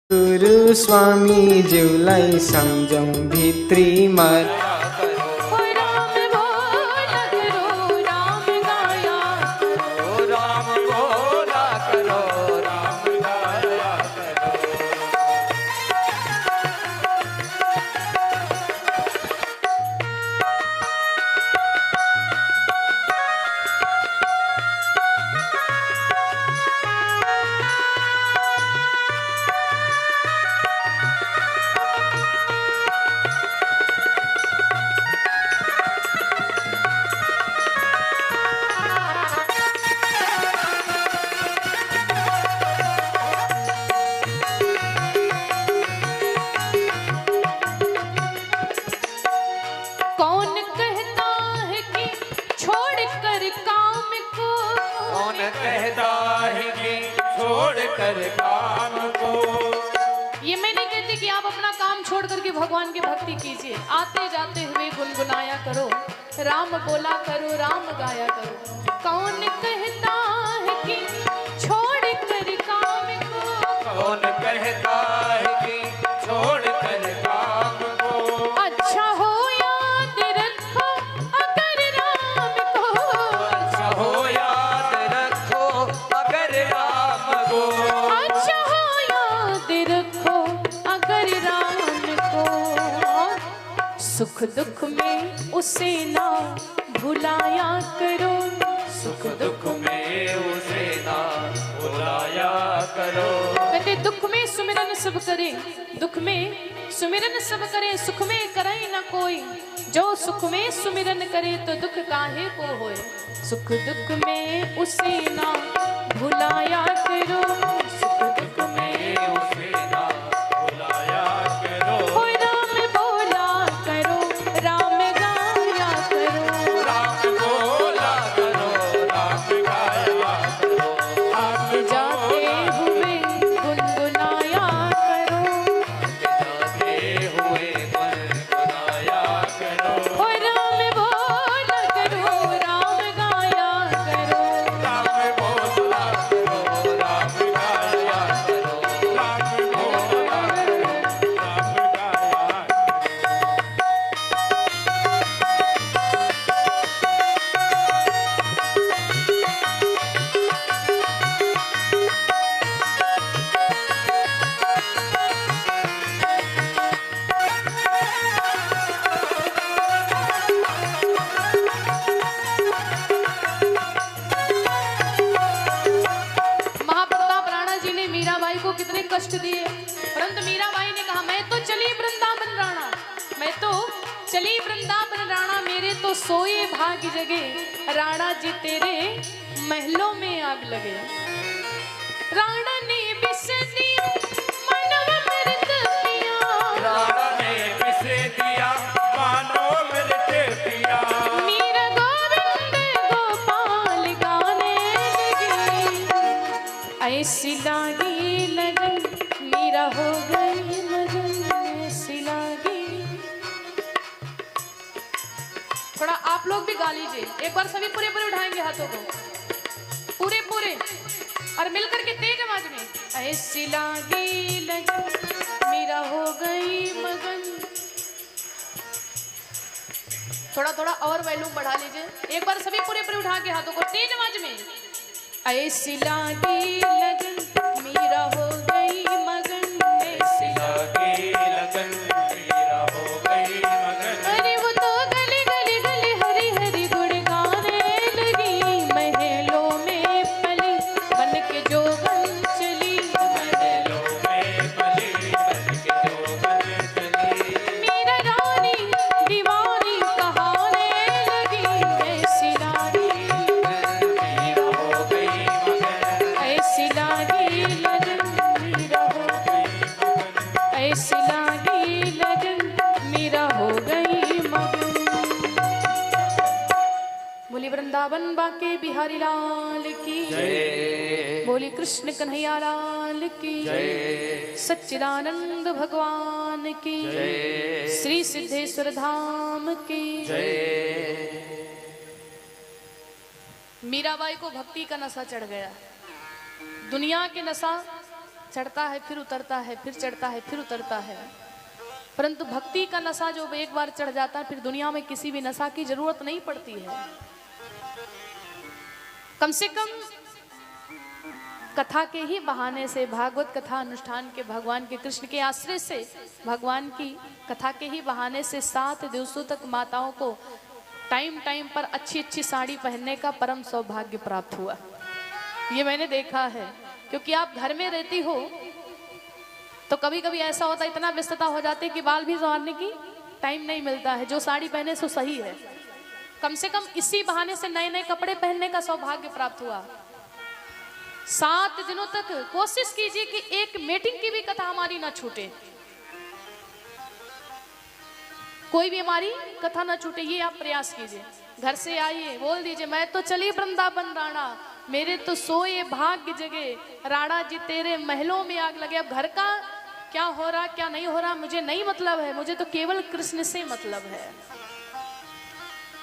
गुरु स्वामी जीवलाई समझौं भित्री मत भगवान की भक्ति कीजिए। आते जाते हुए गुनगुनाया करो, राम बोला करो, राम गाया करो। कौन कहता है कि छोड़ कर काम को, कौन कहता है कि छोड़ कर काम को, अच्छा हो याद रखो अगर राम को, अच्छा हो याद रखो अगर राम को, अच्छा हो याद रखो अगर राम। सुख दुख में उसे ना भुलाया करो, सुख दुख में उसे ना भुलाया करो। कहते दुख में सुमिरन सब करे, दुख में सुमिरन सब करे, सुख में करे ना कोई। जो सुख में सुमिरन करे तो दुख काहे को होए। सुख दुख में उसे ना भुलाया करो, सुख दुख में उसे ना भुलाया करो। कष्ट दिए, परंतु मीराबाई ने कहा मैं तो चली वृंदावन राणा, मैं तो चली वृंदावन राणा, मेरे तो सोए भाग्य जगे, राणा जी तेरे महलों में आग लगे। राणा ने विष दिया मानव अमृत पिया, राणा ने विष दिया मानव अमृत पिया। मीरा गोविंद गोपाल गाने लगी, ऐसी लागी लगन मीरा हो गई मगन, ऐसी लागी। थोड़ा आप लोग भी गा लीजिए एक बार, सभी पूरे पूरे उठाएंगे हाथों को, पूरे पूरे, और मिलकर के तेज आवाज में। ऐसी लागी लगन मीरा हो गई मगन। थोड़ा थोड़ा और वॉल्यूम बढ़ा लीजिए एक बार, सभी पूरे पूरे उठा के हाथों को तेज आवाज में। ऐसी लागी लगन मीरा हो गई मगन, ऐसी लागी लगन मीरा हो गई मगन। अरे वो तो गली गली गली हरी हरी गुण गाने लगी, महलों में पली बन के जोगन चली, महलों में पली बन के जोगन चली। मीरा रानी दीवानी कहाने लगी, ऐसी लागी मीरा हो गई मगन, ऐसी लागी लगन मीरा हो गई, ऐसी लागी लगन मीरा हो गई मगन। बोली वृंदावन बाके बिहारी लाल की जय, बोली कृष्ण कन्हैया लाल की जय, सच्चिदानंद भगवान की जय, श्री सिद्धेश्वर धाम की जय। मीराबाई को भक्ति का नशा चढ़ गया, दुनिया के नशा चढ़ता है फिर उतरता है, फिर चढ़ता है फिर उतरता है। परंतु भक्ति का नशा जो एक बार चढ़ जाता है, फिर दुनिया में किसी भी नशा की जरूरत नहीं पड़ती है। कम से कम कथा के ही बहाने से, भागवत कथा अनुष्ठान के, भगवान के कृष्ण के आश्रय से, भगवान की कथा के ही बहाने से 7 दिवसों तक माताओं को टाइम टाइम पर अच्छी अच्छी साड़ी पहनने का परम सौभाग्य प्राप्त हुआ। ये मैंने देखा है, क्योंकि आप घर में रहती हो तो कभी कभी ऐसा होता है, इतना व्यस्तता हो जाती है कि बाल भी संवारने की टाइम नहीं मिलता है। जो साड़ी पहने सो सही है, कम से कम इसी बहाने से नए नए कपड़े पहनने का सौभाग्य प्राप्त हुआ। 7 दिनों तक कोशिश कीजिए कि एक मीटिंग की भी कथा हमारी ना छूटे, कोई भी हमारी कथा ना छूटे, ये आप प्रयास कीजिए। घर से आइए, बोल दीजिए मैं तो चली वृंदावन राणा, मेरे तो सोए भाग्य जगे, राणा जी तेरे महलों में आग लगे। अब घर का क्या हो रहा क्या नहीं हो रहा मुझे नहीं मतलब है, मुझे तो केवल कृष्ण से मतलब है,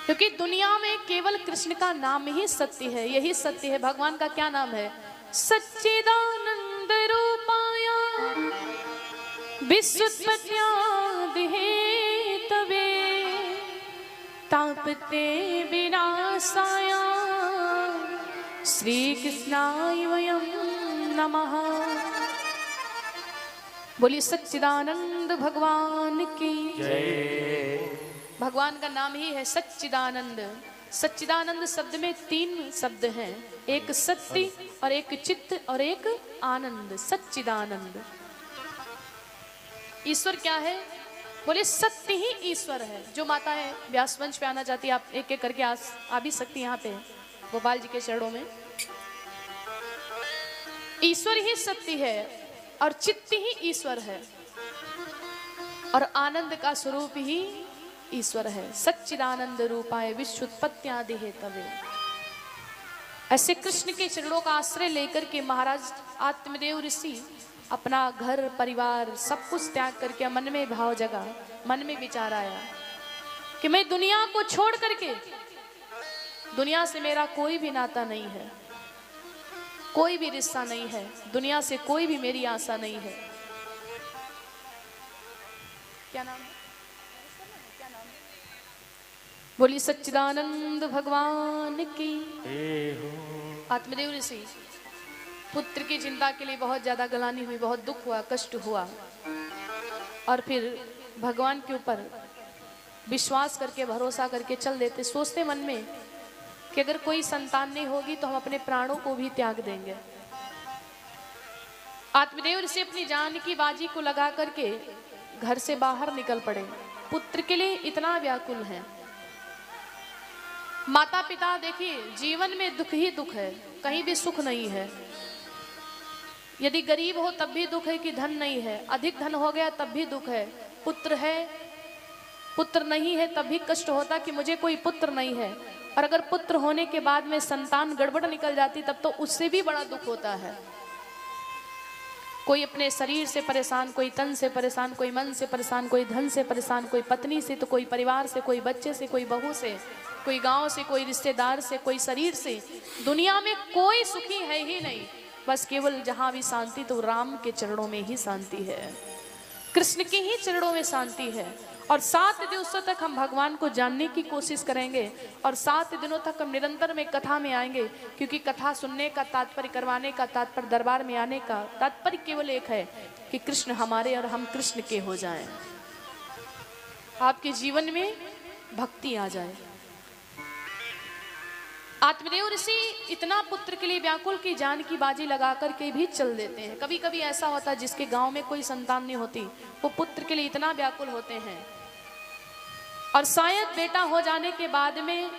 क्योंकि दुनिया में केवल कृष्ण का नाम ही सत्य है, यही सत्य है। भगवान का क्या नाम है? सच्चिदानंद रूपाया विश्वोत्पत्त्यादि हेतवे तापते विनाशाय श्री कृष्णाय वयं नमः। बोलिए सच्चिदानंद भगवान की जय। भगवान का नाम ही है सच्चिदानंद। सच्चिदानंद शब्द में 3 शब्द हैं, एक सत्य और एक चित्त और एक आनंद। सच्चिदानंद ईश्वर क्या है? बोले सत्य ही ईश्वर है। जो माता है व्यास मंच पे आना चाहती है, आप एक एक करके आ भी सकती हैं यहाँ पे गोपाल जी के चरणों में। ईश्वर ही सत्य है और चित्त ही ईश्वर है और आनंद का स्वरूप ही ईश्वर है। सच्चिदानंद रूपाय विश्वोत्पत्त्यादि हेतवे। ऐसे कृष्ण के चरणों का आश्रय लेकर के महाराज आत्मदेव ऋषि अपना घर परिवार सब कुछ त्याग करके मन में भाव जगा, मन में विचार आया कि मैं दुनिया को छोड़ करके, दुनिया से मेरा कोई भी नाता नहीं है, कोई भी रिश्ता नहीं है, दुनिया से कोई भी मेरी आशा नहीं है। क्या नाम है? बोली सच्चिदानंद भगवान की। आत्मदेव ऋषि पुत्र की चिंता के लिए बहुत ज्यादा गलानी हुई, बहुत दुख हुआ, कष्ट हुआ, और फिर भगवान के ऊपर विश्वास करके भरोसा करके चल देते। सोचते मन में कि अगर कोई संतान नहीं होगी तो हम अपने प्राणों को भी त्याग देंगे। आत्मदेव ऋषि अपनी जान की बाजी को लगा करके घर से बाहर निकल पड़े। पुत्र के लिए इतना व्याकुल है। माता पिता देखिए, जीवन में दुख ही दुख है, कहीं भी सुख नहीं है। यदि गरीब हो तब भी दुख है कि धन नहीं है, अधिक धन हो गया तब भी दुख है। पुत्र है, पुत्र नहीं है तब भी कष्ट होता कि मुझे कोई पुत्र नहीं है। और अगर पुत्र होने के बाद में संतान गड़बड़ निकल जाती तब तो उससे भी बड़ा दुख होता है। कोई अपने शरीर से परेशान, कोई तन से परेशान, कोई मन से परेशान, कोई धन से परेशान, कोई पत्नी से, तो कोई परिवार से, कोई बच्चे से, कोई बहू से, कोई गांव से, कोई रिश्तेदार से, कोई शरीर से। दुनिया में कोई सुखी है ही नहीं। बस केवल जहां भी शांति तो राम के चरणों में ही शांति है, कृष्ण के ही चरणों में शांति है। और 7 दिवसों तक हम भगवान को जानने की कोशिश करेंगे और 7 दिनों तक हम निरंतर में कथा में आएंगे, क्योंकि कथा सुनने का तात्पर्य, करवाने का तात्पर्य, दरबार में आने का तात्पर्य केवल एक है कि कृष्ण हमारे और हम कृष्ण के हो जाएं, आपके जीवन में भक्ति आ जाए। आत्मदेव ऋषि इतना पुत्र के लिए व्याकुल की जान की बाजी लगा करके भी चल देते हैं। कभी कभी ऐसा होता है जिसके गांव में कोई संतान नहीं होती, वो पुत्र के लिए इतना व्याकुल होते हैं, और शायद बेटा हो जाने के बाद में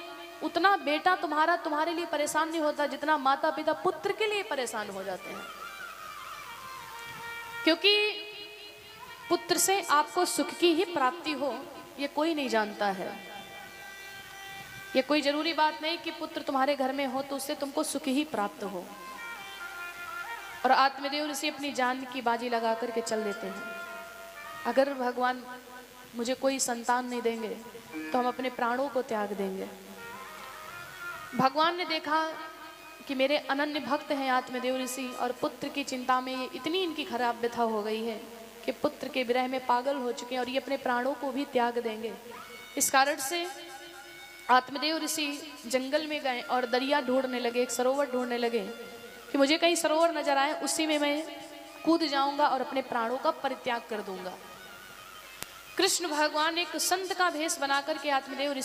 उतना बेटा तुम्हारे लिए परेशान नहीं होता जितना माता पिता पुत्र के लिए परेशान हो जाते हैं। क्योंकि पुत्र से आपको सुख की ही प्राप्ति हो ये कोई नहीं जानता है। ये कोई जरूरी बात नहीं कि पुत्र तुम्हारे घर में हो तो उससे तुमको सुख ही प्राप्त हो। और आत्मदेव ऋषि अपनी जान की बाजी लगा करके चल देते हैं। अगर भगवान मुझे कोई संतान नहीं देंगे तो हम अपने प्राणों को त्याग देंगे। भगवान ने देखा कि मेरे अनन्य भक्त हैं आत्मदेव ऋषि और पुत्र की चिंता में ये इतनी इनकी खराब व्यथा हो गई है कि पुत्र के विरह में पागल हो चुके हैं और ये अपने प्राणों को भी त्याग देंगे। इस कारण से आत्मदेव ऋषि जंगल में गए और दरिया ढूंढने लगे, एक सरोवर ढूंढने लगे कि मुझे कहीं सरोवर नजर आए, उसी में मैं कूद जाऊंगा और अपने प्राणों का परित्याग कर दूंगा। कृष्ण भगवान एक संत का भेष बना करके आत्मदेव ऋषि